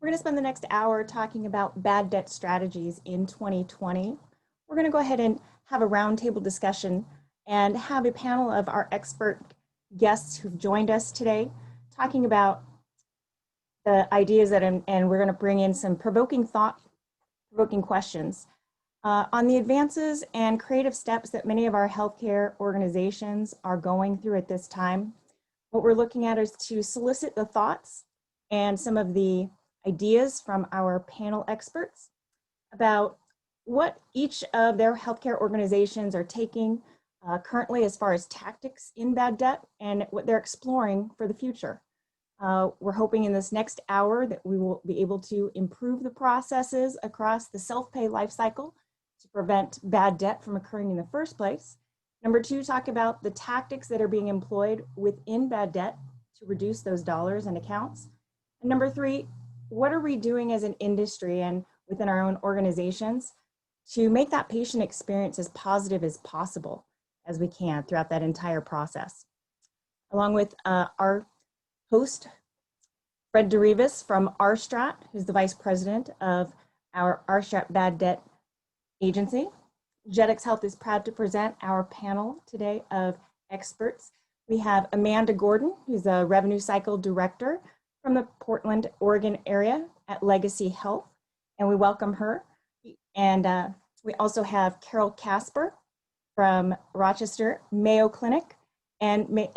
We're going to spend the next hour talking about bad debt strategies in 2020. We're going to go ahead and have a roundtable discussion and have a panel of our expert guests who've joined us today talking about the ideas that, and we're going to bring in some provoking questions on the advances and creative steps that many of our healthcare organizations are going through at this time. What we're looking at is to solicit the thoughts and some of the ideas from our panel experts about what each of their healthcare organizations are taking currently as far as tactics in bad debt and what they're exploring for the future. We're hoping in this next hour that we will be able to improve the processes across the self-pay life cycle to prevent bad debt from occurring in the first place. Number two, talk about the tactics that are being employed within bad debt to reduce those dollars and accounts. And number three, what are we doing as an industry and within our own organizations to make that patient experience as positive as possible as we can throughout that entire process? Along with our host, Fred DeRivas from ARstrat, who's the Vice President of our ARstrat Bad Debt Agency. GetixHealth is proud to present our panel today of experts. We have Amanda Gordon, who's a Revenue Cycle Director from the Portland, Oregon area at Legacy Health, and we welcome her. And we also have Carol Casper from Rochester, Mayo Clinic, and we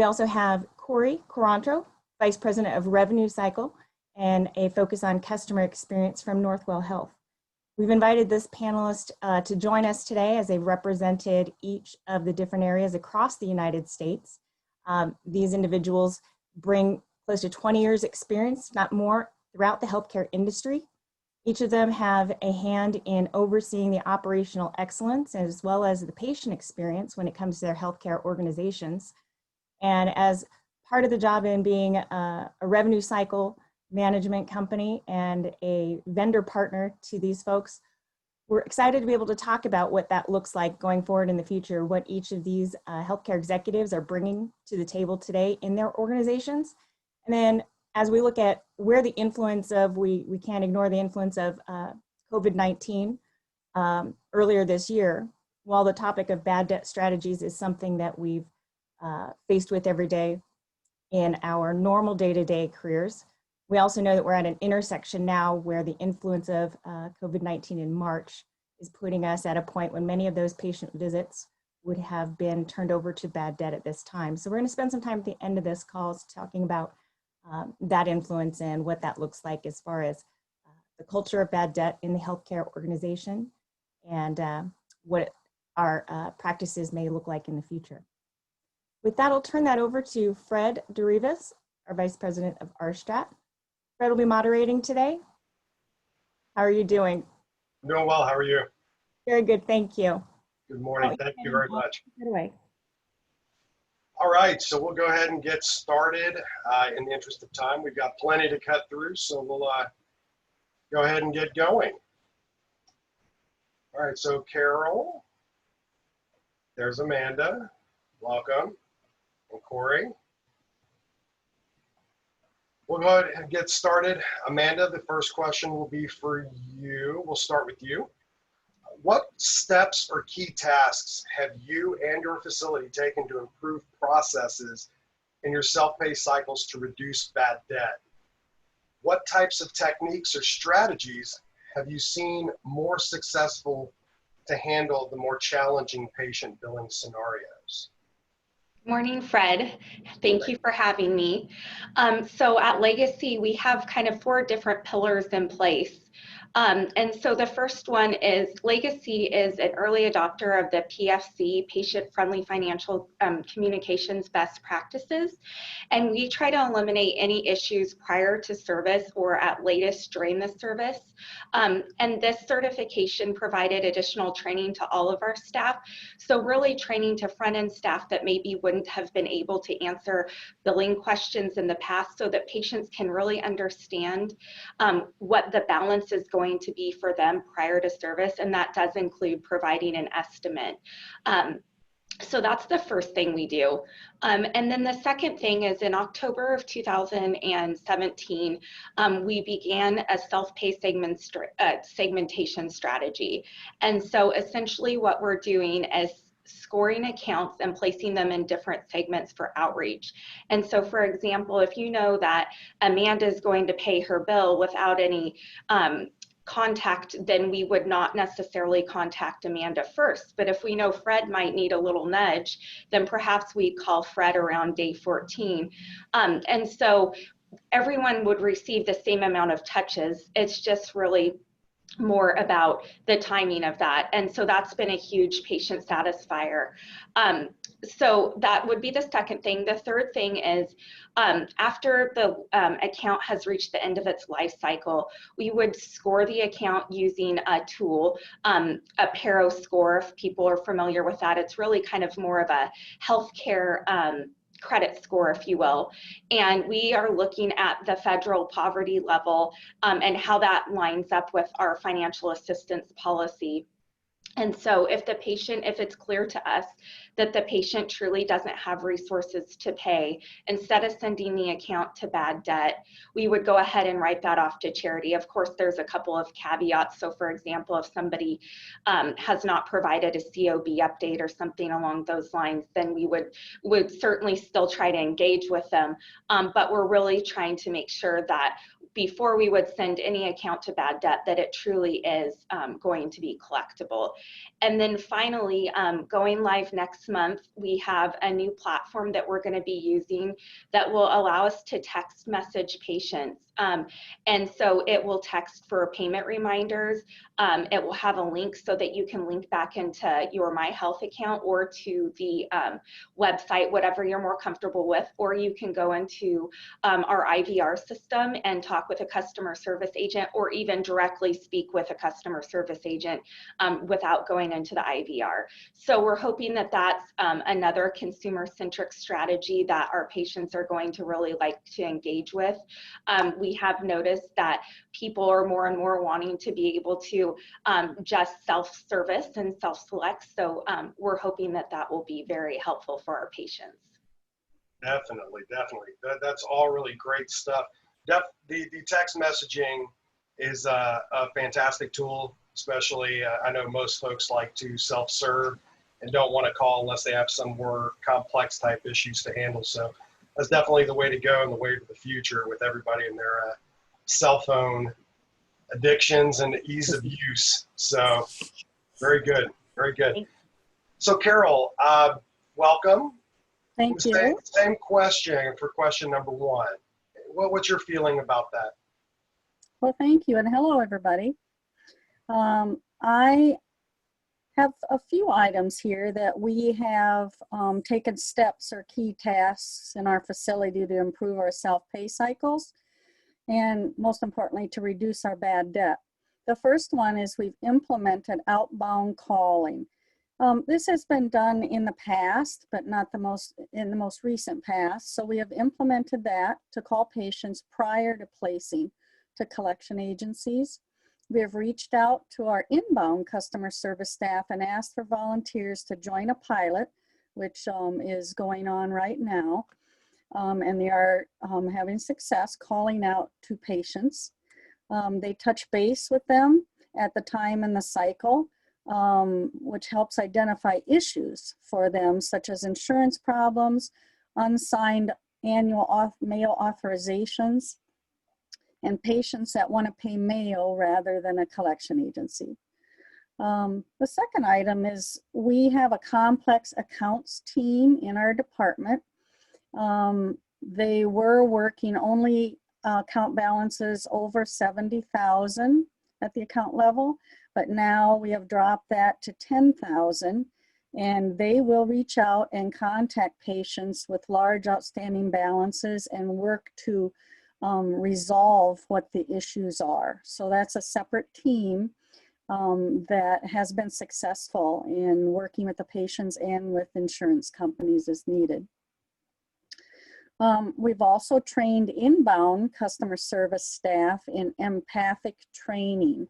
also have Corey Coranto, Vice President of Revenue Cycle, and a focus on customer experience from Northwell Health. We've invited this panelist to join us today as they've represented each of the different areas across the United States. These individuals bring close to 20 years experience, not more, throughout the healthcare industry. Each of them have a hand in overseeing the operational excellence as well as the patient experience when it comes to their healthcare organizations. And as part of the job in being a revenue cycle management company and a vendor partner to these folks, we're excited to be able to talk about what that looks like going forward in the future, what each of these healthcare executives are bringing to the table today in their organizations. And then as we look at where the influence of, we can't ignore the influence of COVID-19 earlier this year, while the topic of bad debt strategies is something that we've faced with every day in our normal day-to-day careers. We also know that we're at an intersection now where the influence of COVID-19 in March is putting us at a point when many of those patient visits would have been turned over to bad debt at this time. So we're going to spend some time at the end of this call talking about that influence and what that looks like as far as the culture of bad debt in the healthcare organization and what our practices may look like in the future. With that, I'll turn that over to Fred DeRivas, our Vice President of ARstrat. Fred will be moderating today. How are you doing? I'm doing well. How are you? Very good, thank you. Good morning. Thank you very much. Take it away. All right, so we'll go ahead and get started. In the interest of time, we've got plenty to cut through, so we'll go ahead and get going. All right, so Carol, there's Amanda, welcome, and Corey. We'll go ahead and get started. Amanda, the first question will be for you. We'll start with you. What steps or key tasks have you and your facility taken to improve processes in your self-pay cycles to reduce bad debt? What types of techniques or strategies have you seen more successful to handle the more challenging patient billing scenarios? Morning, Fred. Thank you for having me. So at Legacy, we have kind of 4 different pillars in place. And so the first one is Legacy is an early adopter of the PFC, Patient-Friendly Financial Communications Best Practices. And we try to eliminate any issues prior to service or at latest during the service. And this certification provided additional training to all of our staff. So really training to front-end staff that maybe wouldn't have been able to answer billing questions in the past so that patients can really understand what the balance is going to be for them prior to service, and that does include providing an estimate. So that's the first thing we do. And then the second thing is in October of 2017, we began a self-pay segmentation strategy. And so essentially what we're doing is scoring accounts and placing them in different segments for outreach. And so, for example, if you know that Amanda is going to pay her bill without any contact, then we would not necessarily contact Amanda first. But if we know Fred might need a little nudge, then perhaps we call Fred around day 14. And so everyone would receive the same amount of touches. It's just really more about the timing of that. And so that's been a huge patient satisfier. So that would be the second thing. The third thing is after the account has reached the end of its life cycle, we would score the account using a tool, a Paro score, if people are familiar with that. It's really kind of more of a healthcare credit score, if you will. And we are looking at the federal poverty level and how that lines up with our financial assistance policy. And so if it's clear to us that the patient truly doesn't have resources to pay, instead of sending the account to bad debt, we would go ahead and write that off to charity. Of course, there's a couple of caveats. So for example, if somebody has not provided a COB update or something along those lines, then we would certainly still try to engage with them. But we're really trying to make sure that before we would send any account to bad debt, that it truly is going to be collectible. And then finally, going live next month, we have a new platform that we're going to be using that will allow us to text message patients. And so it will text for payment reminders. It will have a link so that you can link back into your My Health account or to the website, whatever you're more comfortable with, or you can go into our IVR system and talk with a customer service agent, or even directly speak with a customer service agent without going into the IVR. So we're hoping that that's another consumer-centric strategy that our patients are going to really like to engage with. We have noticed that people are more and more wanting to be able to just self-service and self-select. So we're hoping that that will be very helpful for our patients. Definitely. That's all really great stuff. The text messaging is a fantastic tool, especially I know most folks like to self-serve and don't want to call unless they have some more complex type issues to handle. So that's definitely the way to go and the way to the future with everybody and their cell phone addictions and ease of use. So very good, very good. So Carol, welcome. Thank you. Same question for question number one. What's your feeling about that? Well, thank you, and hello, everybody. I have a few items here that we have taken steps or key tasks in our facility to improve our self-pay cycles, and most importantly, to reduce our bad debt. The first one is we've implemented outbound calling. This has been done in the past, but not in the most recent past. So we have implemented that to call patients prior to placing to collection agencies. We have reached out to our inbound customer service staff and asked for volunteers to join a pilot, which is going on right now. And they are having success calling out to patients. They touch base with them at the time in the cycle, which helps identify issues for them, such as insurance problems, unsigned annual Mayo authorizations, and patients that want to pay Mayo rather than a collection agency. The second item is we have a complex accounts team in our department. They were working only account balances over 70,000 at the account level, but now we have dropped that to 10,000, and they will reach out and contact patients with large outstanding balances and work to resolve what the issues are. So that's a separate team that has been successful in working with the patients and with insurance companies as needed. We've also trained inbound customer service staff in empathic training.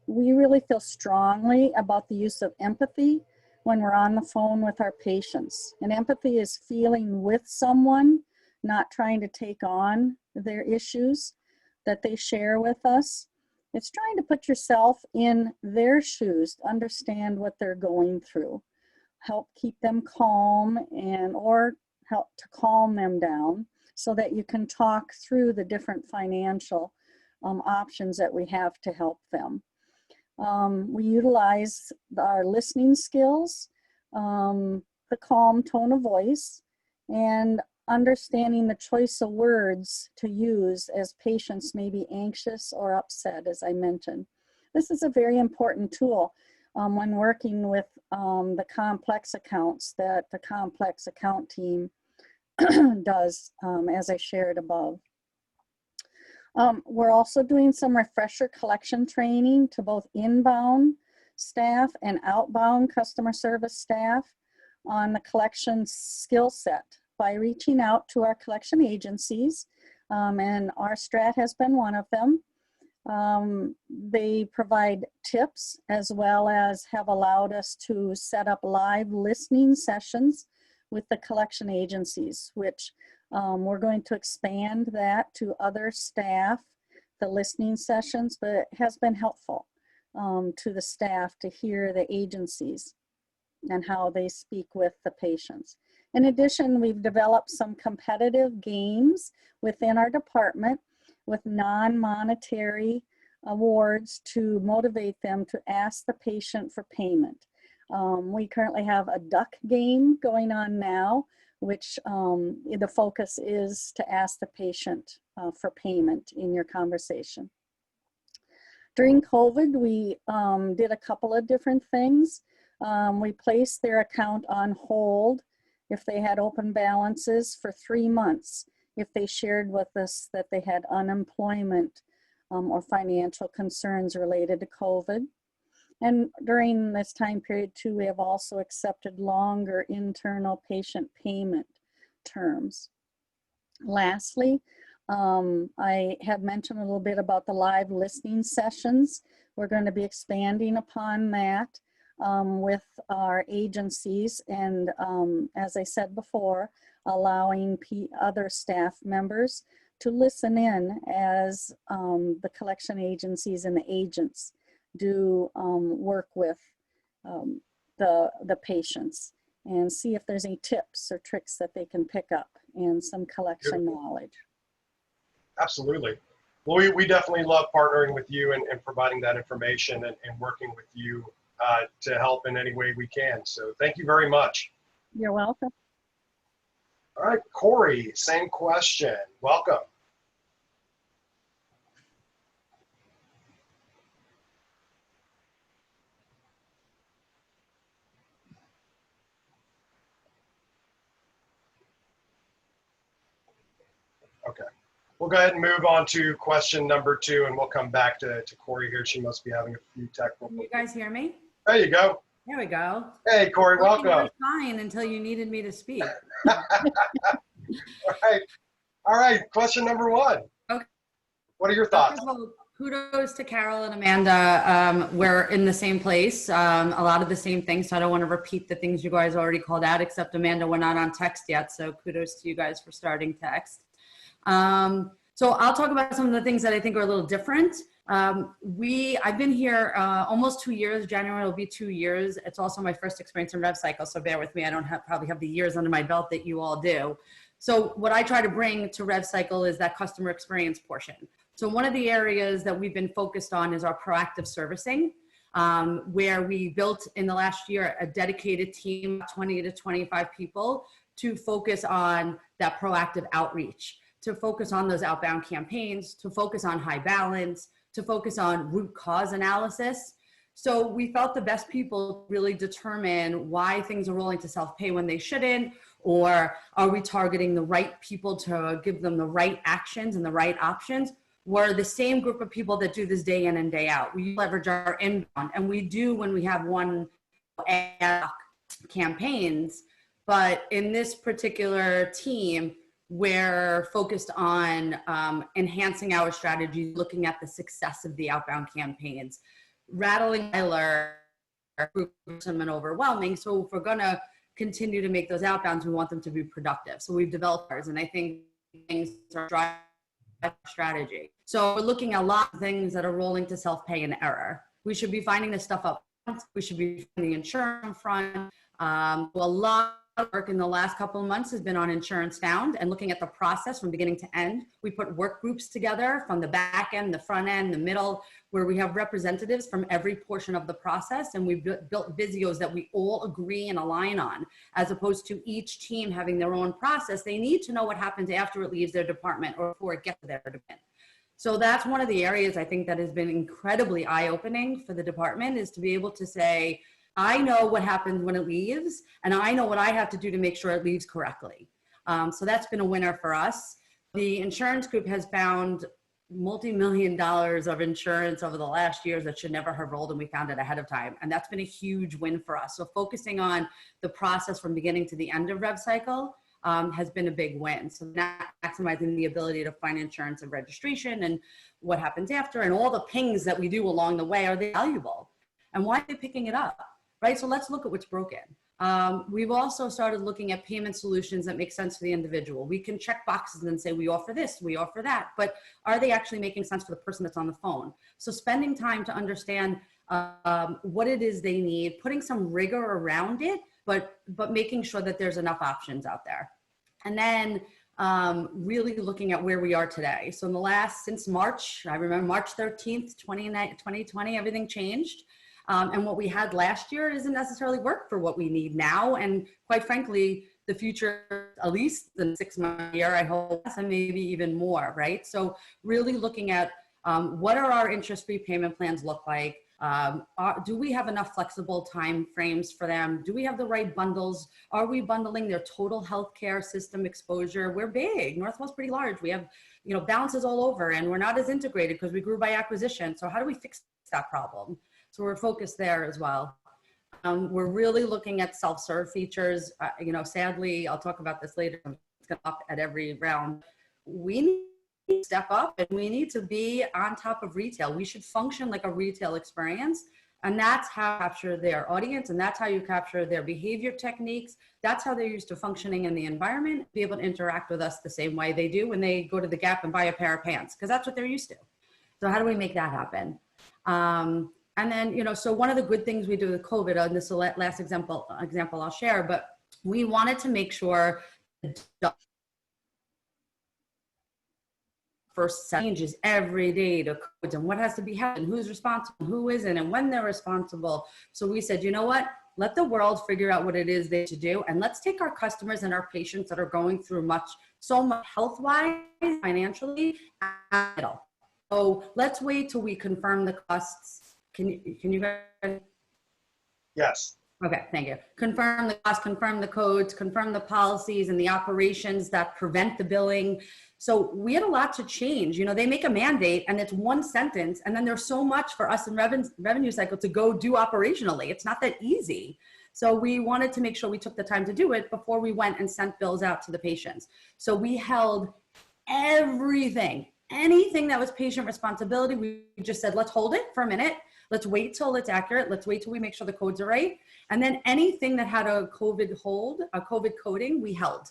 We really feel strongly about the use of empathy when we're on the phone with our patients. And empathy is feeling with someone, not trying to take on their issues that they share with us. It's trying to put yourself in their shoes, to understand what they're going through, help keep them calm, and or help to calm them down so that you can talk through the different financial options that we have to help them. We utilize our listening skills, the calm tone of voice, and understanding the choice of words to use as patients may be anxious or upset, as I mentioned. This is a very important tool when working with the complex accounts that the complex account team does, as I shared above. We're also doing some refresher collection training to both inbound staff and outbound customer service staff on the collection skill set by reaching out to our collection agencies, and ARstrat has been one of them. They provide tips as well as have allowed us to set up live listening sessions with the collection agencies, which we're going to expand that to other staff, the listening sessions, but it has been helpful to the staff to hear the agencies and how they speak with the patients. In addition, we've developed some competitive games within our department with non-monetary awards to motivate them to ask the patient for payment. We currently have a duck game going on now, which the focus is to ask the patient for payment in your conversation. During COVID, we did a couple of different things. We placed their account on hold if they had open balances for 3 months, if they shared with us that they had unemployment or financial concerns related to COVID. And during this time period too, we have also accepted longer internal patient payment terms. Lastly, I had mentioned a little bit about the live listening sessions. We're going to be expanding upon that with our agencies, and as I said before, allowing other staff members to listen in as the collection agencies and the agents do work with the patients and see if there's any tips or tricks that they can pick up and some collection knowledge. Absolutely. Well, we definitely love partnering with you and providing that information and working with you to help in any way we can. So thank you very much. You're welcome. All right, Corey, same question. Welcome. Okay. We'll go ahead and move on to question number 2, and we'll come back to Corey here. She must be having a few technical. Can you guys hear me? There you go. There we go. Hey, Corey, welcome. I was fine until you needed me to speak. All right. All right. Question number 1. Okay. What are your thoughts? First of all, kudos to Carol and Amanda. We're in the same place, a lot of the same things, so I don't want to repeat the things you guys already called out, except Amanda, we're not on text yet, so kudos to you guys for starting text. So I'll talk about some of the things that I think are a little different. I've been here almost 2 years. January will be 2 years. It's also my first experience in RevCycle, so bear with me. I don't probably have the years under my belt that you all do. So what I try to bring to RevCycle is that customer experience portion. So one of the areas that we've been focused on is our proactive servicing, where we built in the last year a dedicated team, 20 to 25 people, to focus on that proactive outreach, to focus on those outbound campaigns, to focus on high balance, to focus on root cause analysis. So we felt the best people really determine why things are rolling to self-pay when they shouldn't, or are we targeting the right people to give them the right actions and the right options. We're the same group of people that do this day in and day out. We leverage our inbound, and we do when we have one ad hoc campaigns, but in this particular team, we're focused on enhancing our strategy, looking at the success of the outbound campaigns. Rattling Tyler gruesome and overwhelming. So if we're going to continue to make those outbounds, we want them to be productive. So we've developed ours, and I think things are driving strategy. So we're looking at a lot of things that are rolling to self-pay and error. We should be finding this stuff up front. We should be finding the insurance front. A lot of work in the last couple of months has been on insurance found and looking at the process from beginning to end. We put work groups together from the back end, the front end, the middle, where we have representatives from every portion of the process, and we built Visios that we all agree and align on, as opposed to each team having their own process. They need to know what happens after it leaves their department or before it gets to their department. So that's one of the areas I think that has been incredibly eye-opening for the department, is to be able to say, I know what happens when it leaves, and I know what I have to do to make sure it leaves correctly. So that's been a winner for us. The insurance group has found multi-million dollars of insurance over the last years that should never have rolled, and we found it ahead of time. And that's been a huge win for us. So focusing on the process from beginning to the end of rev cycle has been a big win. So now maximizing the ability to find insurance and registration and what happens after, and all the pings that we do along the way, are they valuable? And why are they picking it up, right? So let's look at what's broken. We've also started looking at payment solutions that make sense for the individual. We can check boxes and say, we offer this, we offer that, but are they actually making sense for the person that's on the phone? So spending time to understand what it is they need, putting some rigor around it, but making sure that there's enough options out there. And then really looking at where we are today. So in the since March, I remember March 13th, 2020, everything changed. And what we had last year doesn't necessarily work for what we need now. And quite frankly, the future, at least the 6 month year, I hope, and maybe even more, right? So really looking at what are our interest-free payment plans look like? Do we have enough flexible time frames for them? Do we have the right bundles? Are we bundling their total healthcare system exposure? We're big. Northwell's pretty large. We have, balances all over, and we're not as integrated because we grew by acquisition. So how do we fix that problem? So we're focused there as well. We're really looking at self-serve features. Sadly, I'll talk about this later. It's going up at every round. We need to step up, and we need to be on top of retail. We should function like a retail experience. And that's how you capture their audience, and that's how you capture their behavior techniques. That's how they're used to functioning in the environment, be able to interact with us the same way they do when they go to the Gap and buy a pair of pants, because that's what they're used to. So how do we make that happen? And then, so one of the good things we do with COVID, and this is the last example I'll share, but we wanted to make sure first changes every day to codes and what has to be happening, who's responsible, who isn't, and when they're responsible. So we said, you know what? Let the world figure out what it is they should do, and let's take our customers and our patients that are going through so much health-wise, financially, so let's wait till we confirm the costs. Can you guys? Yes. Okay, thank you. Confirm the cost, confirm the codes, confirm the policies and the operations that prevent the billing. So we had a lot to change. They make a mandate and it's one sentence, and then there's so much for us in revenue cycle to go do operationally. It's not that easy. So we wanted to make sure we took the time to do it before we went and sent bills out to the patients. So we held everything, anything that was patient responsibility. We just said, let's hold it for a minute. Let's wait till it's accurate. Let's wait till we make sure the codes are right. And then anything that had a COVID coding, we held.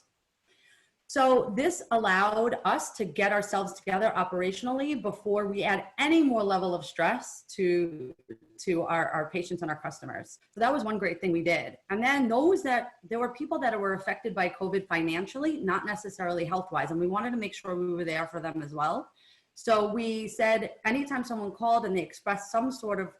So this allowed us to get ourselves together operationally before we add any more level of stress to our patients and our customers. So that was one great thing we did. And then there were people that were affected by COVID financially, not necessarily health-wise. And we wanted to make sure we were there for them as well. So we said, anytime someone called and they expressed some sort of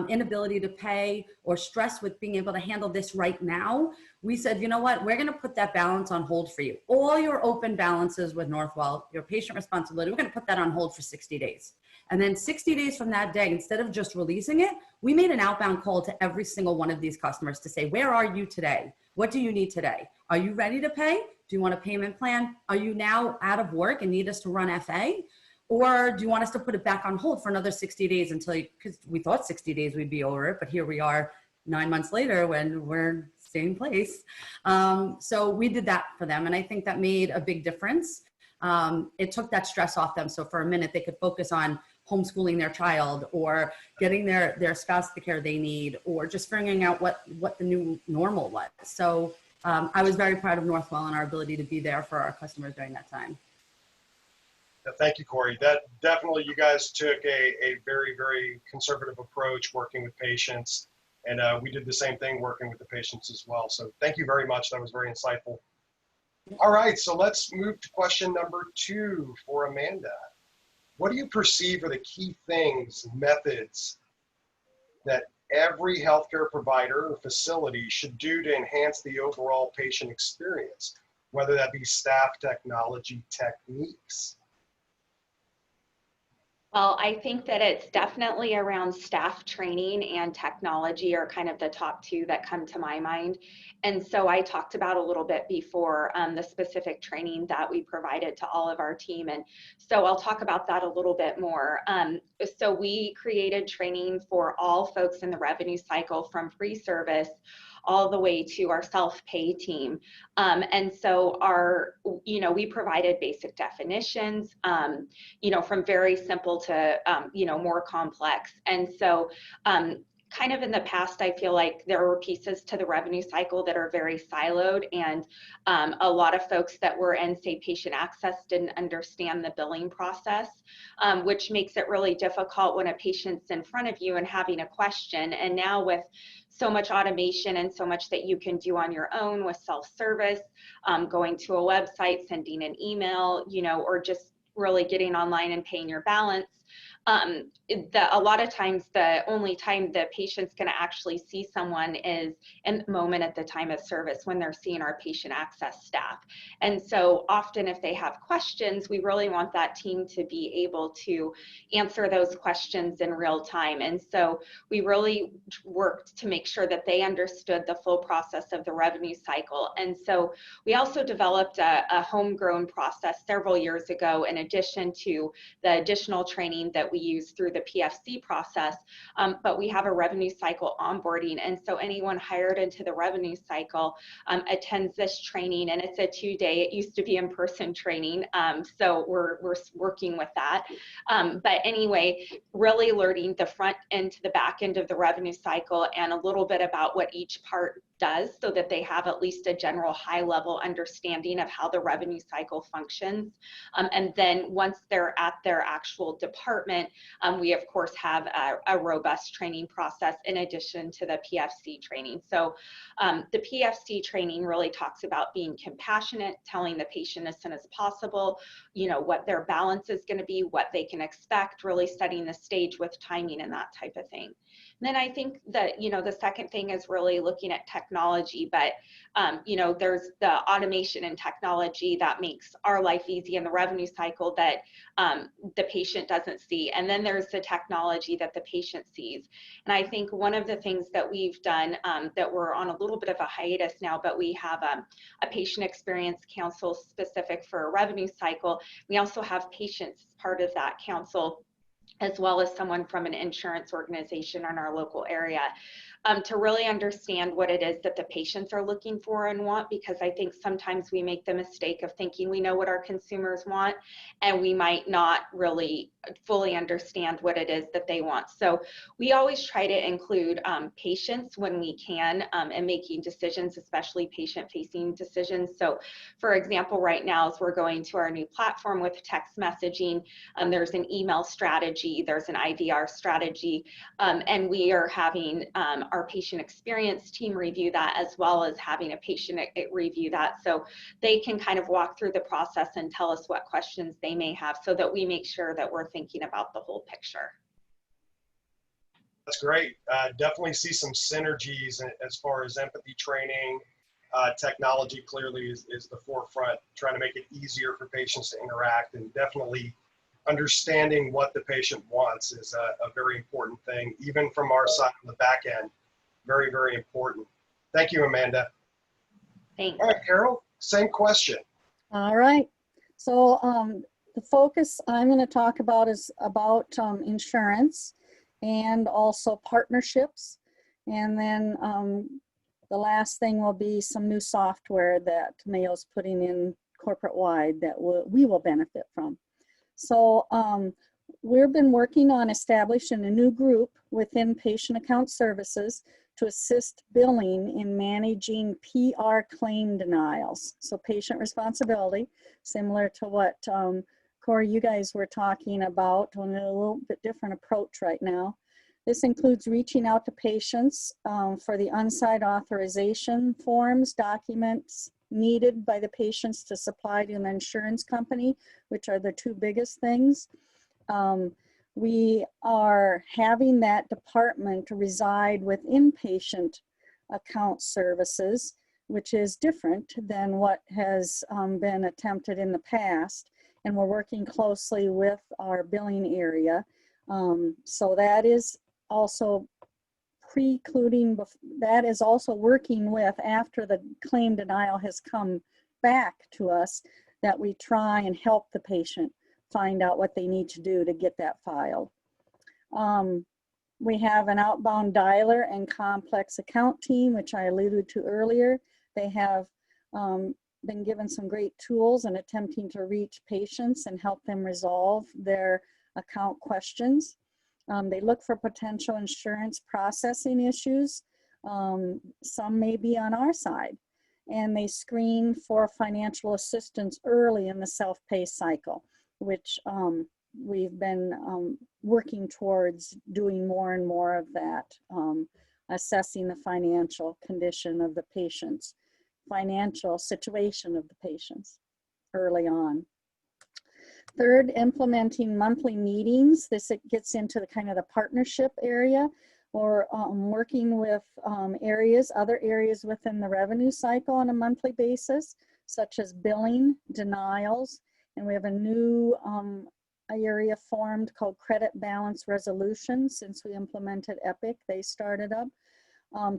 inability to pay or stress with being able to handle this right now, we said, you know what, we're going to put that balance on hold for you. All your open balances with Northwell, your patient responsibility, we're going to put that on hold for 60 days. And then 60 days from that day, instead of just releasing it, we made an outbound call to every single one of these customers to say, where are you today? What do you need today? Are you ready to pay? Do you want a payment plan? Are you now out of work and need us to run FA? Or do you want us to put it back on hold for another 60 days because we thought 60 days we'd be over it, but here we are 9 months later when we're same place. So we did that for them. And I think that made a big difference. It took that stress off them. So for a minute, they could focus on homeschooling their child, or getting their spouse the care they need, or just figuring out what the new normal was. So I was very proud of Northwell and our ability to be there for our customers during that time. Thank you, Corey. That definitely, you guys took a very, very conservative approach working with patients. And we did the same thing working with the patients as well. So thank you very much. That was very insightful. All right, so let's move to question number 2 for Amanda. What do you perceive are the key things, methods that every healthcare provider or facility should do to enhance the overall patient experience, whether that be staff, technology, techniques? Well, I think that it's definitely around staff training and technology are kind of the top 2 that come to my mind. And so I talked about a little bit before the specific training that we provided to all of our team. And so I'll talk about that a little bit more. So we created training for all folks in the revenue cycle from pre-service all the way to our self-pay team. And so we provided basic definitions, from very simple to, more complex. And so kind of in the past, I feel like there were pieces to the revenue cycle that are very siloed, and a lot of folks that were in, say, patient access didn't understand the billing process, which makes it really difficult when a patient's in front of you and having a question. And now with so much automation and so much that you can do on your own with self-service, going to a website, sending an email, or just really getting online and paying your balance. A lot of times the only time the patient's going to actually see someone is in the moment at the time of service when they're seeing our patient access staff. And so often if they have questions, we really want that team to be able to answer those questions in real time. And so we really worked to make sure that they understood the full process of the revenue cycle. And so we also developed a homegrown process several years ago, in addition to the additional training that we use through the PFC process, but we have a revenue cycle onboarding. And so anyone hired into the revenue cycle attends this training, and it's a 2-day, it used to be in-person training. So we're working with that. But anyway, really learning the front end to the back end of the revenue cycle and a little bit about what each part does, so that they have at least a general high level understanding of how the revenue cycle functions. And then once they're at their actual department, we of course have a robust training process in addition to the PFC training. So the PFC training really talks about being compassionate, telling the patient as soon as possible, what their balance is going to be, what they can expect, really setting the stage with timing and that type of thing. And then I think that, the second thing is really looking at technology, but, there's the automation and technology that makes our life easy in the revenue cycle that the patient doesn't see. And then there's the technology that the patient sees. And I think one of the things that we've done that we're on a little bit of a hiatus now, but we have a patient experience council specific for a revenue cycle. We also have patients as part of that council, as well as someone from an insurance organization in our local area, to really understand what it is that the patients are looking for and want, because I think sometimes we make the mistake of thinking we know what our consumers want, and we might not really fully understand what it is that they want. So we always try to include patients when we can in making decisions, especially patient-facing decisions. So for example, right now, as we're going to our new platform with text messaging, there's an email strategy, there's an IVR strategy, and we are having our patient experience team review that, as well as having a patient review that, so they can kind of walk through the process and tell us what questions they may have, so that we make sure that we're thinking about the whole picture. That's great. Definitely see some synergies as far as empathy training. Technology clearly is the forefront, trying to make it easier for patients to interact, and definitely understanding what the patient wants is a very important thing, even from our side on the back end. Very, very important. Thank you, Amanda. Thanks. All right, Carol, same question. All right. So the focus I'm going to talk about is about insurance and also partnerships. And then the last thing will be some new software that Mayo's putting in corporate-wide that we will benefit from. So We've been working on establishing a new group within patient account services to assist billing in managing PR claim denials. So patient responsibility, similar to what Corey, you guys were talking about, on a little bit different approach right now. This includes reaching out to patients for the unsigned authorization forms, documents needed by the patients to supply to an insurance company, which are the two biggest things. We are having that department reside within patient account services, which is different than what has been attempted in the past. And we're working closely with our billing area. So that is also that is also working with, after the claim denial has come back to us, that we try and help the patient find out what they need to do to get that filed. We have an outbound dialer and complex account team, which I alluded to earlier. They have been given some great tools in attempting to reach patients and help them resolve their account questions. They look for potential insurance processing issues. Some may be on our side. And they screen for financial assistance early in the self-pay cycle, which we've been working towards doing more and more of that, assessing the financial condition of the patients, financial situation of the patients early on. Third, implementing monthly meetings. This gets into the kind of the partnership area, or working with other areas within the revenue cycle on a monthly basis, such as billing, denials, and we have a new area formed called credit balance resolution. Since we implemented Epic, they started up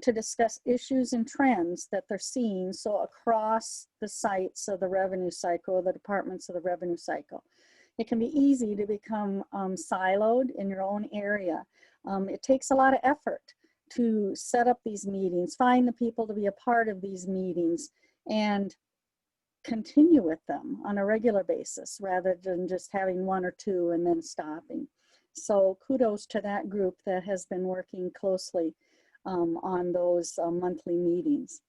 to discuss issues and trends that they're seeing, so across the sites of the revenue cycle, the departments of the revenue cycle. It can be easy to become siloed in your own area. It takes a lot of effort to set up these meetings, find the people to be a part of these meetings, and continue with them on a regular basis rather than just having one or two and then stopping. So kudos to that group that has been working closely on those monthly meetings.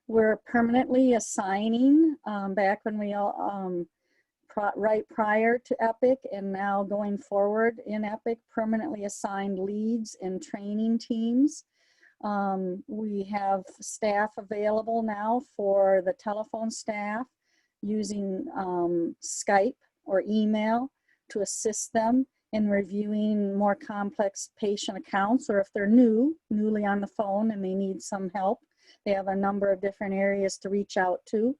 We're permanently assigning, back when we all, right prior to Epic and now going forward in Epic, permanently assigned leads and training teams. We have staff available now for the telephone staff using Skype or email to assist them in reviewing more complex patient accounts, or if they're newly on the phone and they need some help, they have a number of different areas to reach out to.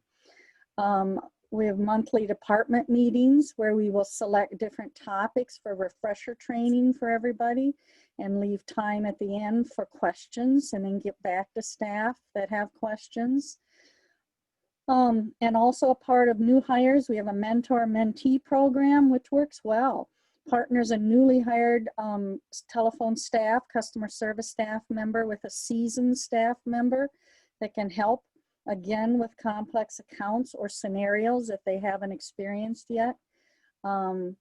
We have monthly department meetings where we will select different topics for refresher training for everybody and leave time at the end for questions, and then get back to staff that have questions. And also a part of new hires, we have a mentor-mentee program, which works well. Partners a newly hired telephone staff, customer service staff member with a seasoned staff member that can help, again, with complex accounts or scenarios that they haven't experienced yet, and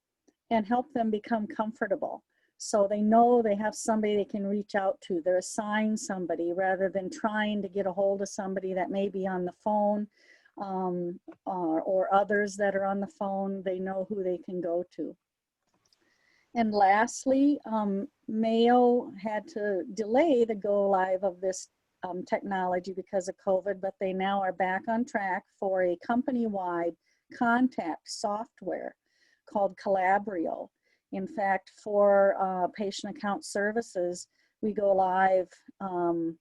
help them become comfortable. So they know they have somebody they can reach out to. They're assigned somebody rather than trying to get a hold of somebody that may be on the phone, or others that are on the phone. They know who they can go to. And lastly, Mayo had to delay the go live of this technology because of COVID, but they now are back on track for a company-wide contact software called Calabrio. In fact, for patient account services, we go live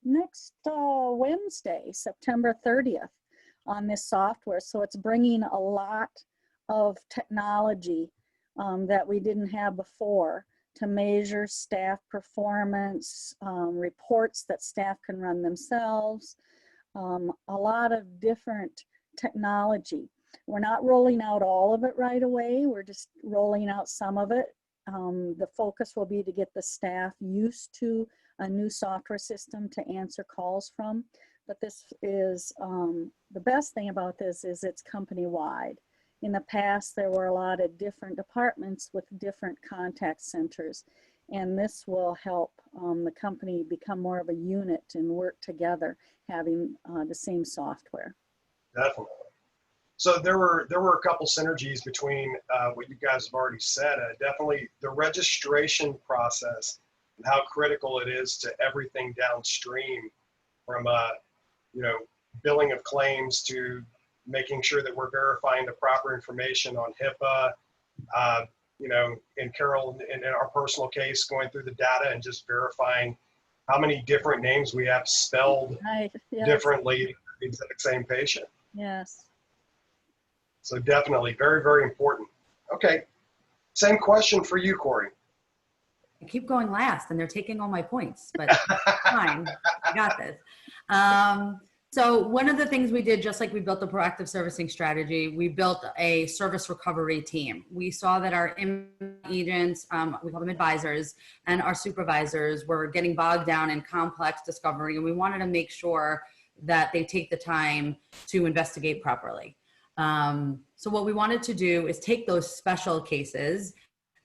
next Wednesday, September 30th, on this software. So it's bringing a lot of technology that we didn't have before to measure staff performance, reports that staff can run themselves, a lot of different technology. We're not rolling out all of it right away. We're just rolling out some of it. The focus will be to get the staff used to a new software system to answer calls from. But this is, the best thing about this is it's company-wide. in the past, there were a lot of different departments with different contact centers. And this will help the company become more of a unit and work together, having the same software. Definitely. So there were a couple synergies between what you guys have already said. Definitely the registration process and how critical it is to everything downstream, from billing of claims to making sure that we're verifying the proper information on HIPAA. In Carol, in our personal case, going through the data and just verifying how many different names we have spelled Yes. differently, the exact same patient. Yes. So definitely very, very important. Okay, same question for you, Corey. I keep going last and they're taking all my points, but fine, I got this. So one of the things we did, just like we built a proactive servicing strategy, we built a service recovery team. We saw that our agents, we call them advisors, and our supervisors were getting bogged down in complex discovery, and we wanted to make sure that they take the time to investigate properly. So what we wanted to do is take those special cases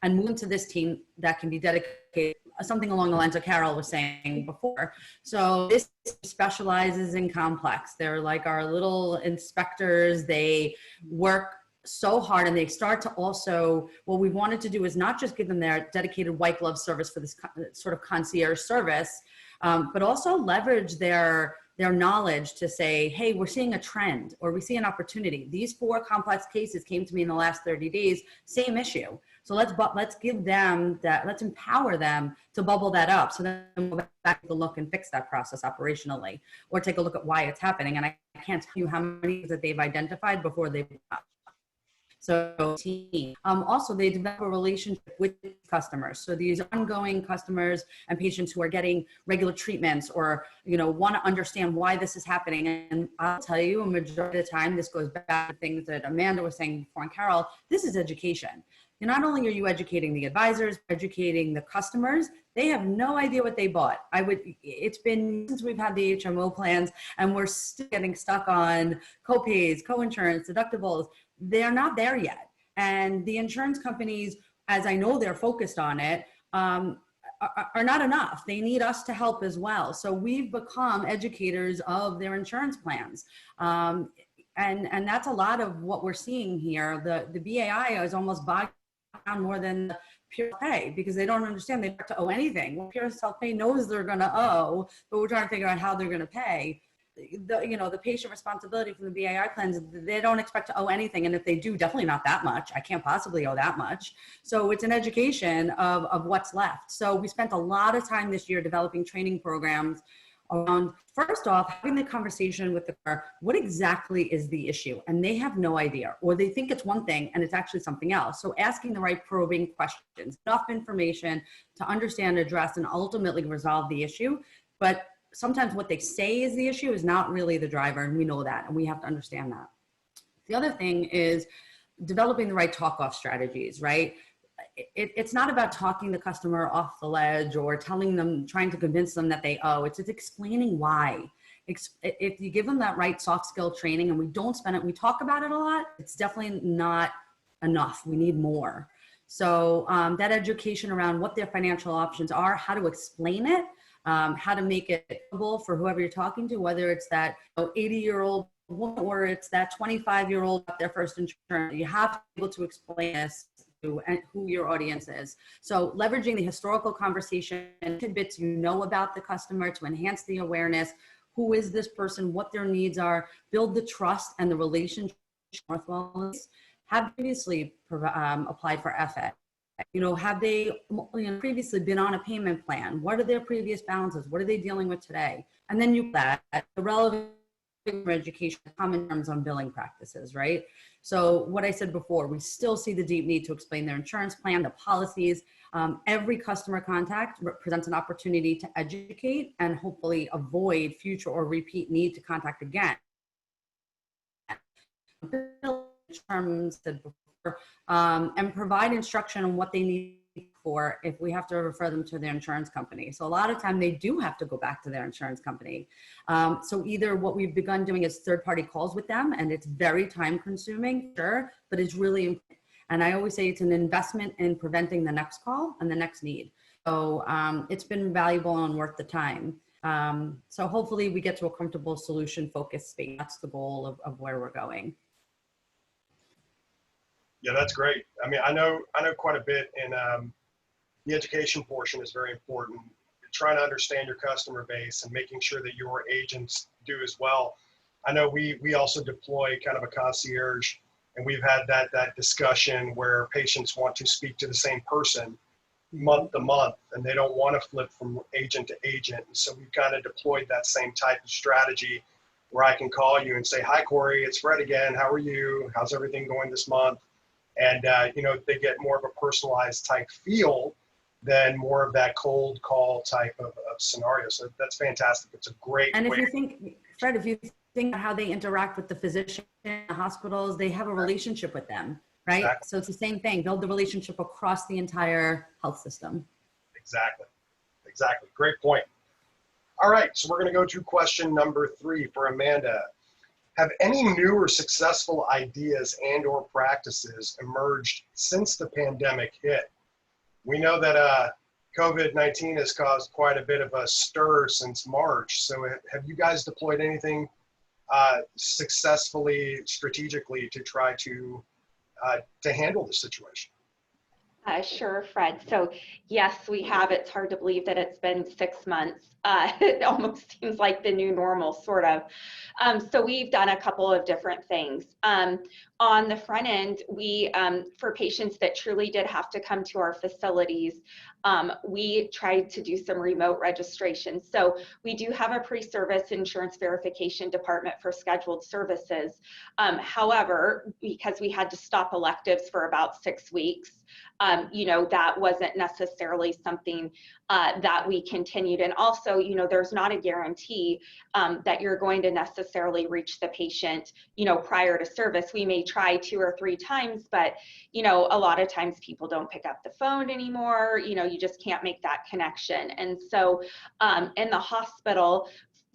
and move into this team that can be dedicated, something along the lines of Carol was saying before. So this specializes in complex. They're like our little inspectors. They work so hard, and they start to also, what we wanted to do is not just give them their dedicated white glove service for this sort of concierge service, but also leverage their knowledge to say, hey, we're seeing a trend, or we see an opportunity. These 4 complex cases came to me in the last 30 days, same issue. So let's give them that, let's empower them to bubble that up, so then we'll go back to look and fix that process operationally, or take a look at why it's happening. And I can't tell you how many that they've identified before they've So also they develop a relationship with customers. So these ongoing customers and patients who are getting regular treatments, or want to understand why this is happening. And I'll tell you, a majority of the time, this goes back to things that Amanda was saying before, and Carol, this is education. Not only are you educating the advisors, educating the customers, they have no idea what they bought. It's been since we've had the HMO plans, and we're still getting stuck on co-pays, co-insurance, deductibles. They're not there yet. And the insurance companies, as I know they're focused on it, are not enough. They need us to help as well. So we've become educators of their insurance plans. And that's a lot of what we're seeing here. The BAI is almost bogged down more than the pure pay, because they don't understand they have to owe anything. Well, pure self-pay knows they're going to owe, but we're trying to figure out how they're going to pay. The patient responsibility from the BAI plans, they don't expect to owe anything. And if they do, definitely not that much. I can't possibly owe that much. So it's an education of what's left. So we spent a lot of time this year developing training programs around, first off, having the conversation with the car, what exactly is the issue? And they have no idea, or they think it's one thing and it's actually something else. So asking the right probing questions, enough information to understand, address, and ultimately resolve the issue. But sometimes what they say is the issue is not really the driver, and we know that, and we have to understand that. The other thing is developing the right talk-off strategies, right? It's not about talking the customer off the ledge or telling them, trying to convince them that they owe. It's explaining why. If you give them that right soft skill training, and we don't spend it, we talk about it a lot, it's definitely not enough. We need more. So that education around what their financial options are, how to explain it, how to make it available for whoever you're talking to, whether it's that 80-year-old woman or it's that 25-year-old got their first insurance. You have to be able to explain this to who your audience is. So leveraging the historical conversation and tidbits about the customer to enhance the awareness. Who is this person? What their needs are? Build the trust and the relationship. Northwell have previously applied for FA. Have they previously been on a payment plan? What are their previous balances? What are they dealing with today? And then the relevant education, common terms on billing practices, right? So what I said before, we still see the deep need to explain their insurance plan, the policies. Every customer contact presents an opportunity to educate and hopefully avoid future or repeat need to contact again. Terms said before, and provide instruction on what they need for if we have to refer them to their insurance company. So a lot of time they do have to go back to their insurance company. So either what we've begun doing is third-party calls with them, and it's very time consuming, sure, but it's really important. And I always say it's an investment in preventing the next call and the next need. So it's been valuable and worth the time. So hopefully we get to a comfortable solution-focused space. That's the goal of where we're going. Yeah, that's great. I mean, I know quite a bit, and the education portion is very important. You're trying to understand your customer base and making sure that your agents do as well. I know we also deploy kind of a concierge, and we've had that discussion where patients want to speak to the same person month to month, and they don't want to flip from agent to agent. And so we've kind of deployed that same type of strategy where I can call you and say, "Hi, Corey, it's Fred again. How are you? How's everything going this month?" And, you know, they get more of a personalized type feel than more of that cold call type of scenario. So that's fantastic. It's a great And if way. you think, Fred, if you think how they interact with the physician in the hospitals, they have a relationship with them, right? Exactly. So it's the same thing, build the relationship across the entire health system. Exactly. Great point. All right. So we're going to go to question number 3 for Amanda. Have any new or successful ideas and or practices emerged since the pandemic hit? We know that COVID-19 has caused quite a bit of a stir since March. So have you guys deployed anything successfully, strategically to try to handle the situation? Sure, Fred. So yes, we have. It's hard to believe that it's been 6 months. It almost seems like the new normal, sort of. So we've done a couple of different things. On the front end, we, for patients that truly did have to come to our facilities, we tried to do some remote registration. So we do have a pre-service insurance verification department for scheduled services. However, because we had to stop electives for about 6 weeks, you know, that wasn't necessarily something that we continued. And also, you know, there's not a guarantee that you're going to necessarily reach the patient, you know, prior to service. We may try 2 or 3 times, but, you know, a lot of times people don't pick up the phone anymore. You know, you just can't make that connection. And so in the hospital,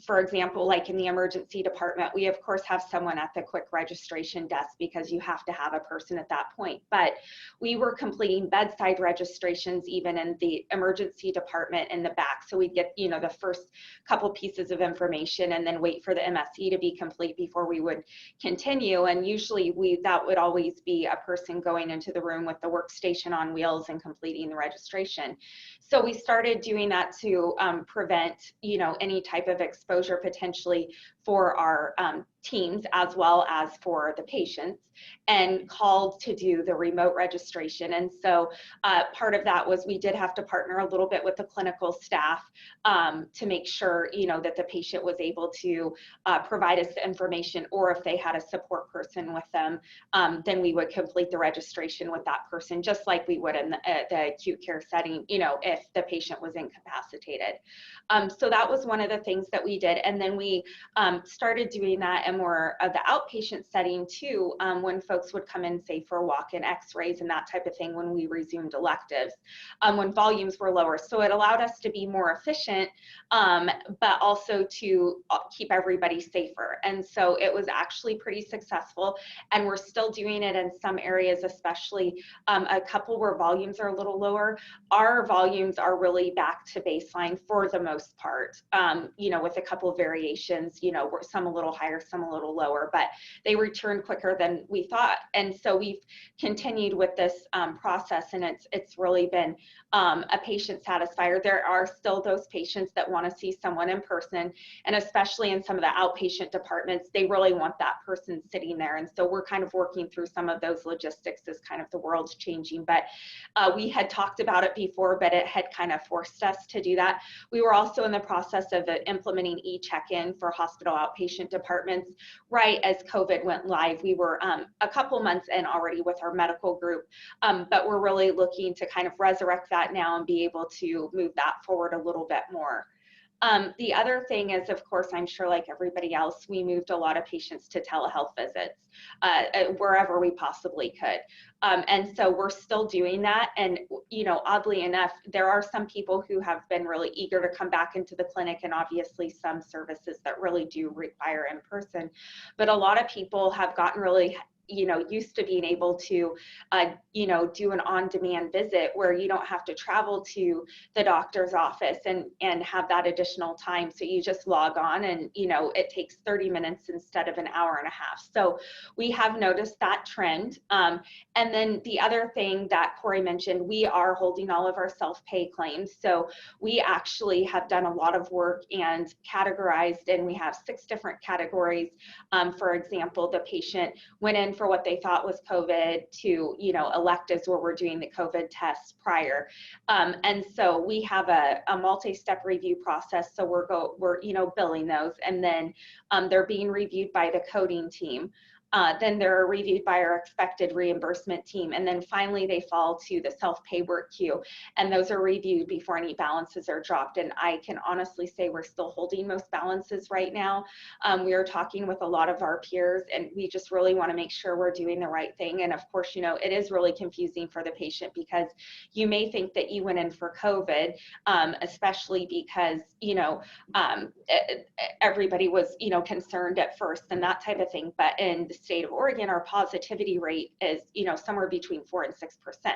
for example, like in the emergency department, we of course have someone at the quick registration desk because you have to have a person at that point. But we were completing bedside registrations even in the emergency department in the back. So we'd get, you know, the first couple pieces of information and then wait for the MSE to be complete before we would continue. And usually that would always be a person going into the room with the workstation on wheels and completing the registration. So we started doing that to prevent, you know, any type of exposure potentially for our teams as well as for the patients, and called to do the remote registration. And so part of that was we did have to partner a little bit with the clinical staff to make sure, you know, that the patient was able to provide us the information, or if they had a support person with them, then we would complete the registration with that person, just like we would in the acute care setting, you know, if the patient was incapacitated. So that was one of the things that we did. And then we started doing that in more of the outpatient setting too, when folks would come in, say, for walk-in x-rays and that type of thing when we resumed electives, when volumes were lower. So it allowed us to be more efficient, but also to keep everybody safer. And so it was actually pretty successful, and we're still doing it in some areas, especially a couple where volumes are a little lower. Our volumes are really back to baseline for the most part, you know, with a couple of variations, you know, some a little higher, some a little lower, but they return quicker than we thought. And so we've continued with this process, and it's really been a patient satisfier. There are still those patients that want to see someone in person, and especially in some of the outpatient departments, they really want that person sitting there. And so we're kind of working through some of those logistics as kind of the world's changing. But we had talked about it before, but it had kind of forced us to do that. We were also in the process of implementing e-check-in for hospital outpatient departments right as COVID went live. We were a couple months in already with our medical group, but we're really looking to kind of resurrect that now and be able to move that forward a little bit more. The other thing is, of course, I'm sure like everybody else, we moved a lot of patients to telehealth visits wherever we possibly could. And so we're still doing that. And, you know, oddly enough, there are some people who have been really eager to come back into the clinic, and obviously some services that really do require in person. But a lot of people have gotten really, you know, used to being able to, you know, do an on-demand visit where you don't have to travel to the doctor's office and have that additional time. So you just log on and, you know, it takes 30 minutes instead of an hour and a half. So we have noticed that trend. And then the other thing that Corey mentioned, we are holding all of our self-pay claims. So we actually have done a lot of work and categorized, and we have 6 different categories. For example, the patient went in for what they thought was COVID to, you know, electives where we're doing the COVID test prior. And so we have a multi-step review process. So we're, you know, billing those, and then they're being reviewed by the coding team. Then they're reviewed by our expected reimbursement team. And then finally, they fall to the self-pay work queue. And those are reviewed before any balances are dropped. And I can honestly say we're still holding most balances right now. We are talking with a lot of our peers, and we just really want to make sure we're doing the right thing. And of course, you know, it is really confusing for the patient because you may think that you went in for COVID, especially because, you know, everybody was, you know, concerned at first and that type of thing. But in the state of Oregon, our positivity rate is, you know, somewhere between 4 and 6%.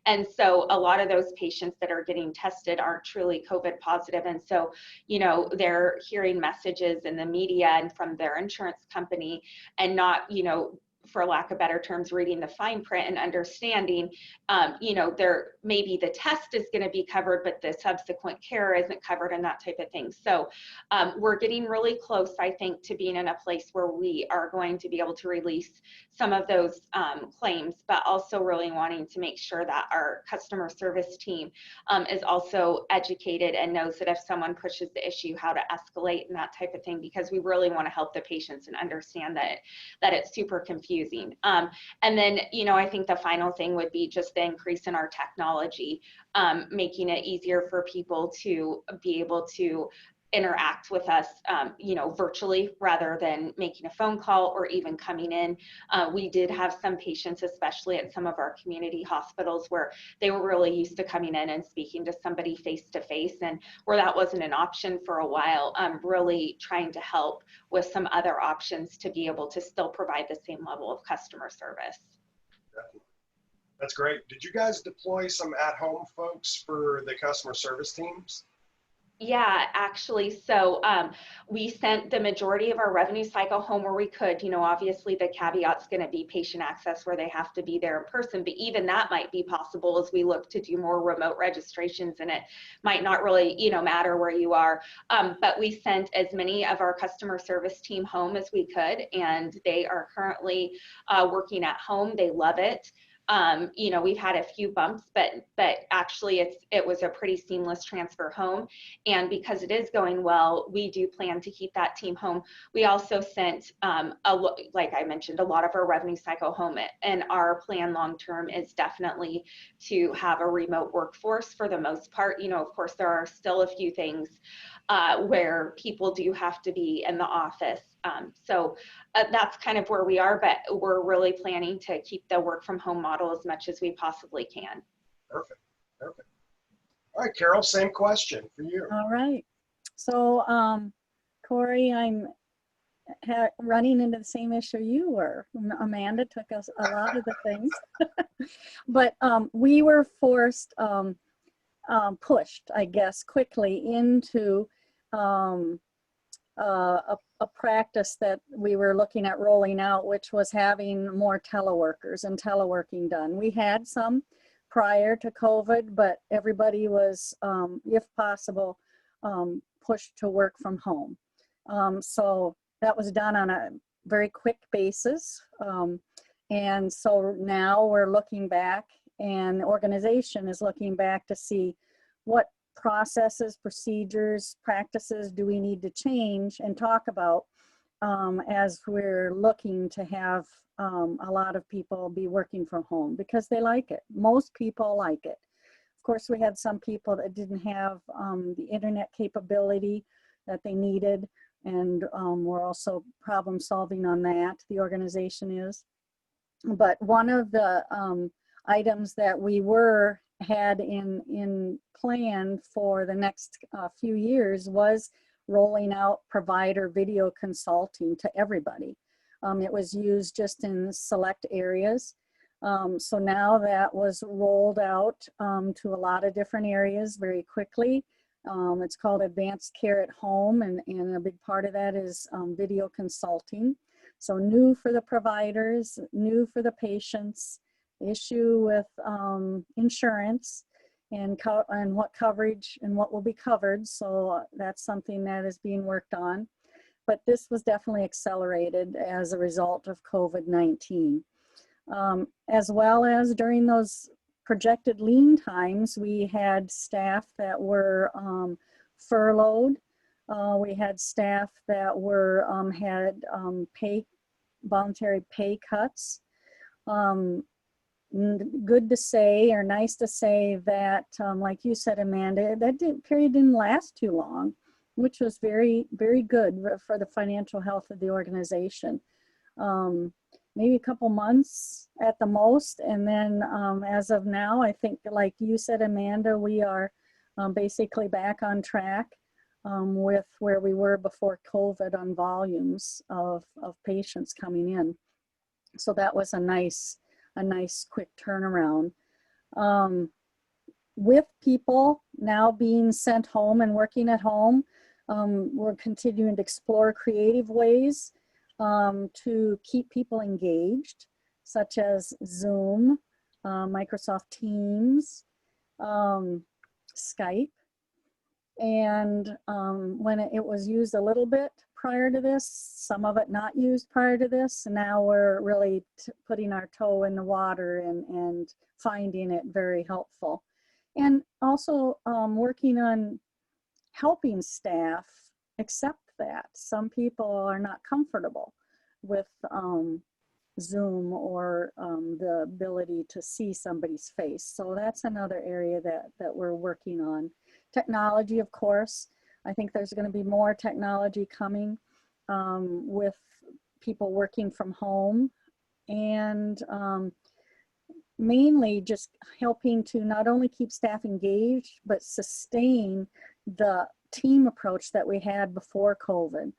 And so a lot of those patients that are getting tested aren't truly COVID positive. And so, you know, they're hearing messages in the media and from their insurance company and not, you know, for lack of better terms, reading the fine print and understanding, you know, there maybe the test is going to be covered, but the subsequent care isn't covered and that type of thing. So we're getting really close, I think, to being in a place where we are going to be able to release some of those claims, but also really wanting to make sure that our customer service team is also educated and knows that if someone pushes the issue, how to escalate and that type of thing, because we really want to help the patients and understand that it's super confusing. And then, you know, I think the final thing would be just the increase in our technology, making it easier for people to be able to interact with us, you know, virtually rather than making a phone call or even coming in. We did have some patients, especially at some of our community hospitals, where they were really used to coming in and speaking to somebody face to face, and where that wasn't an option for a while, really trying to help with some other options to be able to still provide the same level of customer service. Definitely. That's great. Did you guys deploy some at-home folks for the customer service teams? Yeah, actually. So we sent the majority of our revenue cycle home where we could. You know, obviously the caveat's going to be patient access where they have to be there in person, but even that might be possible as we look to do more remote registrations, and it might not really, you know, matter where you are. But we sent as many of our customer service team home as we could, and they are currently working at home. They love it. You know, we've had a few bumps, but actually it was a pretty seamless transfer home. And because it is going well, we do plan to keep that team home. We also sent, like I mentioned, a lot of our revenue cycle home, and our plan long-term is definitely to have a remote workforce for the most part. You know, of course, there are still a few things where people do have to be in the office. So that's kind of where we are, but we're really planning to keep the work from home model as much as we possibly can. Perfect, perfect. All right, Carol, same question for you. All right. So, Corey, I'm running into the same issue you were. Amanda took us a lot of the things, but we were forced, pushed, I guess, quickly into a practice that we were looking at rolling out, which was having more teleworkers and teleworking done. We had some prior to COVID, but everybody was, if possible, pushed to work from home. So that was done on a very quick basis. And so now we're looking back, and the organization is looking back to see what processes, procedures, practices do we need to change and talk about as we're looking to have a lot of people be working from home, because they like it. Most people like it. Of course, we had some people that didn't have the internet capability that they needed, and we're also problem solving on that, the organization is. But one of the items that we had in plan for the next few years was rolling out provider video consulting to everybody. It was used just in select areas. So now that was rolled out to a lot of different areas very quickly. It's called Advanced Care at Home, and a big part of that is video consulting. So new for the providers, new for the patients, issue with insurance and what coverage and what will be covered. So that's something that is being worked on. But this was definitely accelerated as a result of COVID-19. As well as during those projected lean times, we had staff that were furloughed. We had staff that were had voluntary pay cuts. Good to say, or nice to say, that like you said, Amanda, that period didn't last too long, which was very, very good for the financial health of the organization. Maybe a couple months at the most, and then as of now, I think, like you said, Amanda, we are basically back on track with where we were before COVID on volumes of patients coming in. So that was a nice quick turnaround. With people now being sent home and working at home, we're continuing to explore creative ways to keep people engaged, such as Zoom, Microsoft Teams, Skype. And when it was used a little bit prior to this, some of it not used prior to this, and now we're really putting our toe in the water and finding it very helpful. And also working on helping staff accept that. Some people are not comfortable with Zoom or the ability to see somebody's face. So that's another area that we're working on. Technology, of course. I think there's going to be more technology coming with people working from home, and mainly just helping to not only keep staff engaged, but sustain the team approach that we had before COVID.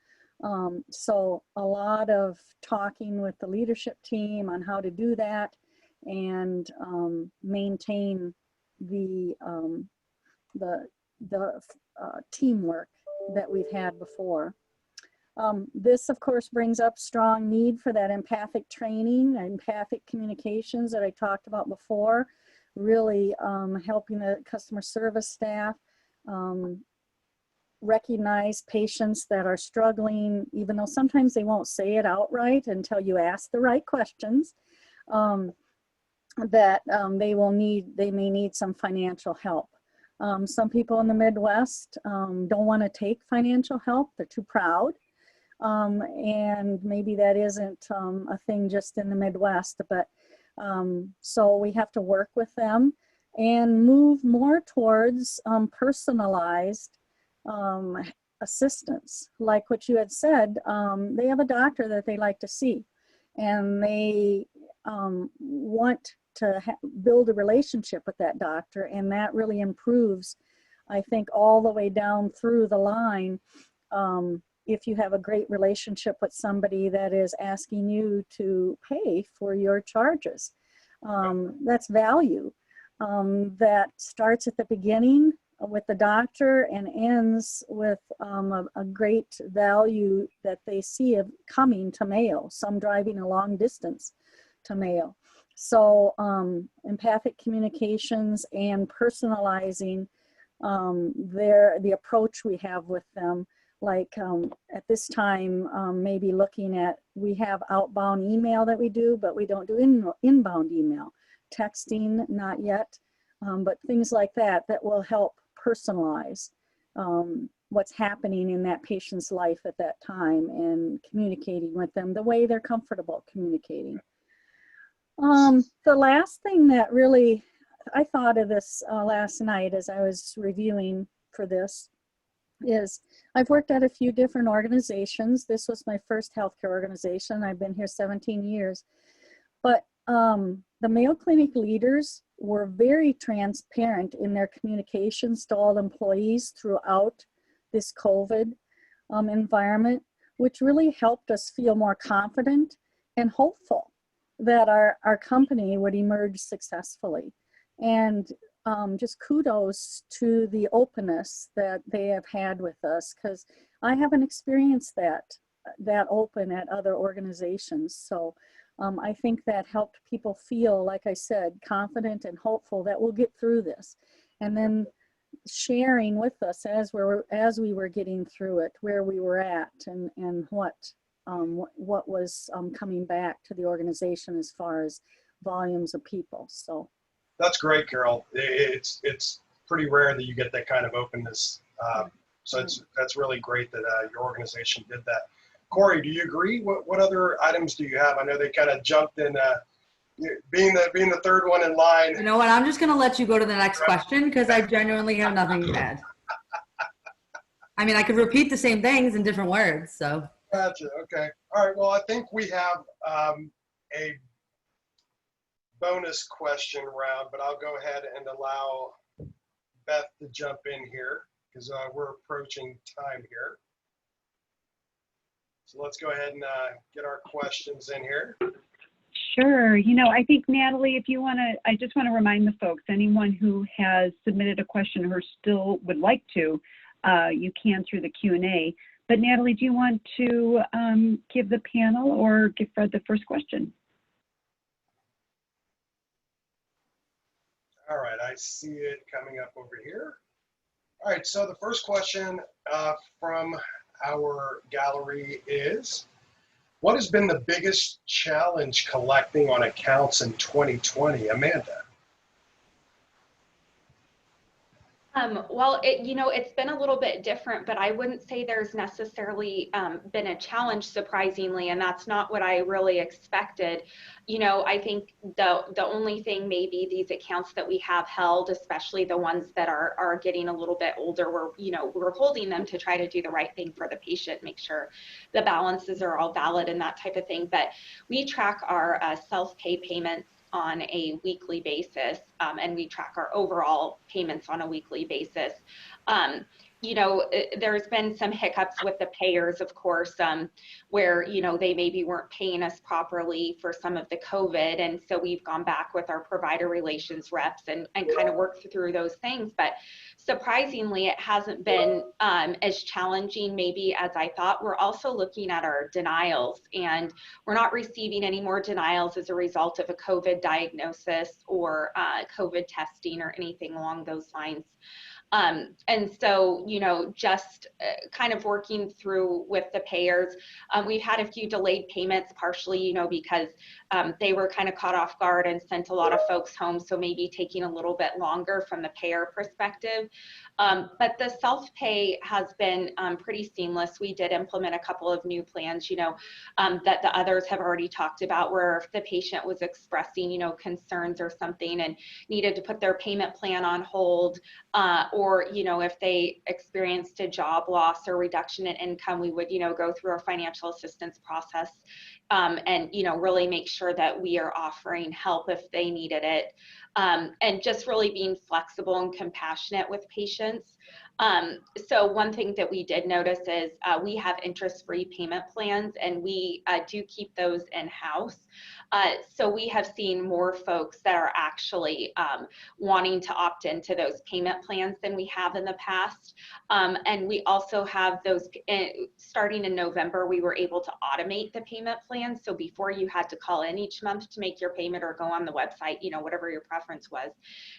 So a lot of talking with the leadership team on how to do that and maintain the teamwork that we've had before. This, of course, brings up strong need for that empathic training, empathic communications that I talked about before, really helping the customer service staff recognize patients that are struggling, even though sometimes they won't say it outright until you ask the right questions, that they may need some financial help. Some people in the Midwest don't want to take financial help. They're too proud. And maybe that isn't a thing just in the Midwest, but so we have to work with them and move more towards personalized assistance. Like what you had said, they have a doctor that they like to see, and they want to build a relationship with that doctor, and that really improves, I think, all the way down through the line. If you have a great relationship with somebody that is asking you to pay for your charges, that's value. That starts at the beginning with the doctor and ends with a great value that they see of coming to Mayo, some driving a long distance to Mayo. So empathic communications and personalizing the approach we have with them. Like at this time, maybe looking at, we have outbound email that we do, but we don't do inbound email. Texting, not yet, but things like that will help personalize what's happening in that patient's life at that time and communicating with them the way they're comfortable communicating. The last thing that really I thought of this last night as I was reviewing for this is I've worked at a few different organizations. This was my first healthcare organization. I've been here 17 years. But the Mayo Clinic leaders were very transparent in their communications to all employees throughout this COVID environment, which really helped us feel more confident and hopeful that our company would emerge successfully. And just kudos to the openness that they have had with us, because I haven't experienced that open at other organizations. So I think that helped people feel, like I said, confident and hopeful that we'll get through this. And then sharing with us as we were getting through it, where we were at, and what was coming back to the organization as far as volumes of people. So that's great, Carol. It's pretty rare that you get that kind of openness. So that's really great that your organization did that. Corey, do you agree? What other items do you have? I know they kind of jumped in, being the third one in line. You know what? I'm just going to let you go to the next question because I genuinely have nothing to add. I mean, I could repeat the same things in different words. So. Gotcha. Okay. All right. Well, I think we have a bonus question round, but I'll go ahead and allow Beth to jump in here because we're approaching time here. So let's go ahead and get our questions in here. Sure. You know, I think, Natalie, if you want to, I just want to remind the folks, anyone who has submitted a question or still would like to, you can through the Q&A. But Natalie, do you want to give the panel or give Fred the first question? All right, I see it coming up over here. All right, so the first question from our gallery is, what has been the biggest challenge collecting on accounts in 2020? Amanda. Well, it's been a little bit different, but I wouldn't say there's necessarily been a challenge, surprisingly, and that's not what I really expected. You know, I think the only thing maybe these accounts that we have held, especially the ones that are getting a little bit older, we're holding them to try to do the right thing for the patient, make sure the balances are all valid and that type of thing. But we track our self-pay payments on a weekly basis, and we track our overall payments on a weekly basis. There's been some hiccups with the payers, of course, where, they maybe weren't paying us properly for some of the COVID. And so we've gone back with our provider relations reps and kind of worked through those things. But surprisingly, it hasn't been as challenging maybe as I thought. We're also looking at our denials, and we're not receiving any more denials as a result of a COVID diagnosis or COVID testing or anything along those lines. And so, just kind of working through with the payers, we've had a few delayed payments, partially, because they were kind of caught off guard and sent a lot of folks home. So maybe taking a little bit longer from the payer perspective. But the self-pay has been pretty seamless. We did implement a couple of new plans, that the others have already talked about, where if the patient was expressing, concerns or something and needed to put their payment plan on hold, or, if they experienced a job loss or reduction in income, we would, go through our financial assistance process and, really make sure that we are offering help if they needed it. And just really being flexible and compassionate with patients. So one thing that we did notice is we have interest-free payment plans, and we do keep those in-house. So we have seen more folks that are actually wanting to opt into those payment plans than we have in the past. And we also have those, starting in November, we were able to automate the payment plans. So before you had to call in each month to make your payment or go on the website, whatever your preference was.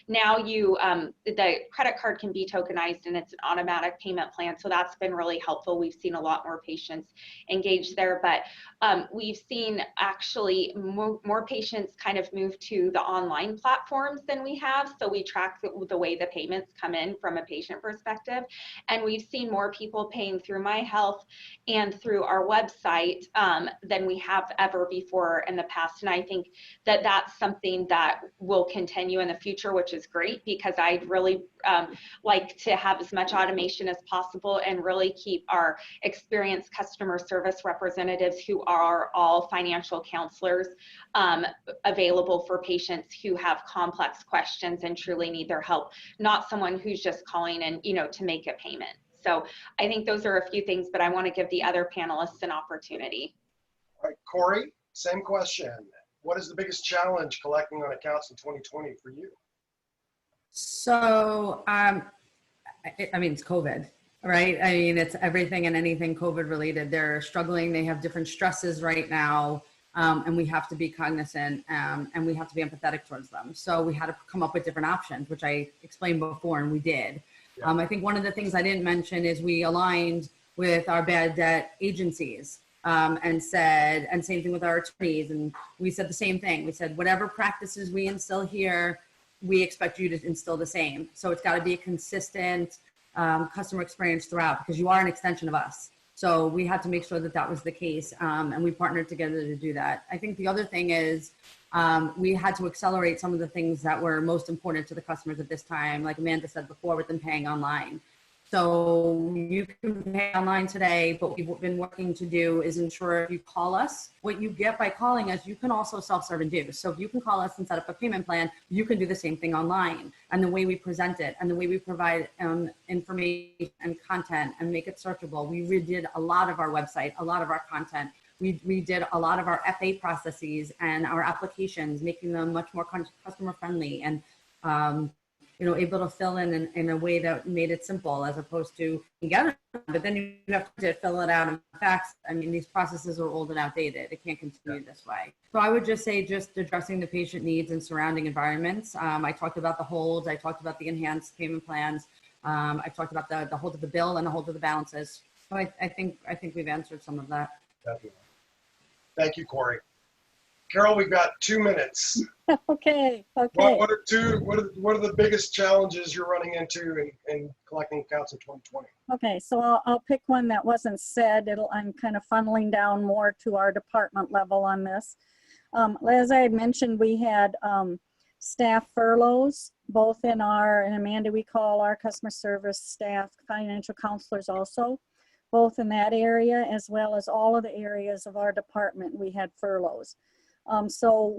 Now the credit card can be tokenized, and it's an automatic payment plan. So that's been really helpful. We've seen a lot more patients engaged there, but we've seen actually more patients kind of move to the online platforms than we have. So we track the way the payments come in from a patient perspective. And we've seen more people paying through My Health and through our website than we have ever before in the past. And I think that that's something that will continue in the future, which is great, because I'd really like to have as much automation as possible and really keep our experienced customer service representatives, who are all financial counselors, available for patients who have complex questions and truly need their help, not someone who's just calling in, to make a payment. So I think those are a few things, but I want to give the other panelists an opportunity. All right, Corey, same question. What is the biggest challenge collecting on accounts in 2020 for you? So, I mean, it's COVID, right? I mean, it's everything and anything COVID related. They're struggling. They have different stresses right now. And we have to be cognizant and we have to be empathetic towards them. So we had to come up with different options, which I explained before, and we did. Yeah. I think one of the things I didn't mention is we aligned with our bad debt agencies and same thing with our attorneys. And we said the same thing. We said, whatever practices we instill here, we expect you to instill the same. So it's got to be a consistent customer experience throughout, because you are an extension of us. So we had to make sure that that was the case, and we partnered together to do that. I think the other thing is we had to accelerate some of the things that were most important to the customers at this time, like Amanda said before, with them paying online. So you can pay online today, but what we've been working to do is ensure if you call us, what you get by calling us, you can also self-serve and do. So if you can call us and set up a payment plan, you can do the same thing online. And the way we present it and the way we provide information and content and make it searchable, we redid a lot of our website, a lot of our content. We redid a lot of our FA processes and our applications, making them much more customer friendly and able to fill in a way that made it simple, as opposed to together. But then you have to fill it out in fax. I mean, these processes are old and outdated. It can't continue this way. So I would just say just addressing the patient needs and surrounding environments. I talked about the holds. I talked about the enhanced payment plans. I talked about the hold of the bill and the hold of the balances. So I think we've answered some of that. Definitely. Thank you, Corey. Carol, we've got 2 minutes. Okay. What are the biggest challenges you're running into in collecting accounts in 2020? Okay, so I'll pick one that wasn't said. I'm kind of funneling down more to our department level on this. As I had mentioned, we had staff furloughs, both in and Amanda, we call our customer service staff financial counselors also, both in that area as well as all of the areas of our department. We had furloughs. So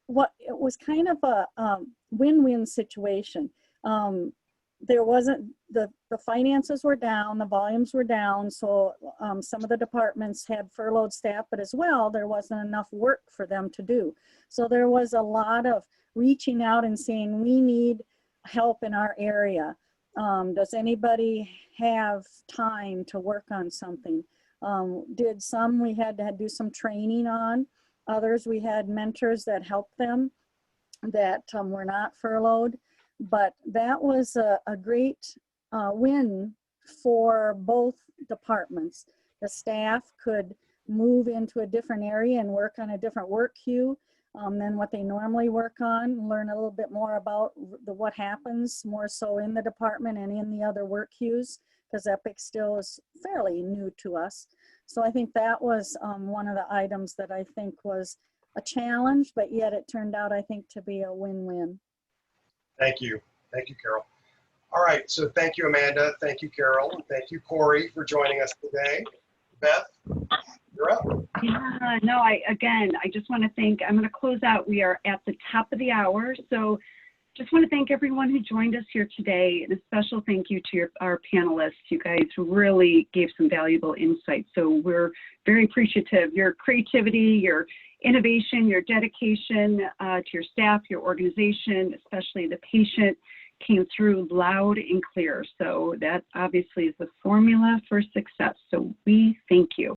it was kind of a win-win situation. There wasn't, the finances were down, the volumes were down, so some of the departments had furloughed staff, but as well, there wasn't enough work for them to do. So there was a lot of reaching out and saying, we need help in our area. Does anybody have time to work on something? We had to do some training on. Others, we had mentors that helped them that were not furloughed. But that was a great win for both departments. The staff could move into a different area and work on a different work queue than what they normally work on, learn a little bit more about what happens more so in the department and in the other work queues, because Epic still is fairly new to us. So I think that was one of the items that I think was a challenge, but yet it turned out, I think, to be a win-win. Thank you. Thank you, Carol. All right, so thank you, Amanda. Thank you, Carol. And thank you, Corey, for joining us today. Beth, you're up. Yeah, no, I just want to thank, I'm going to close out. We are at the top of the hour. So just want to thank everyone who joined us here today, and a special thank you to our panelists. You guys really gave some valuable insights. So we're very appreciative. Your creativity, your innovation, your dedication to your staff, your organization, especially the patient, came through loud and clear. So that obviously is the formula for success. So we thank you.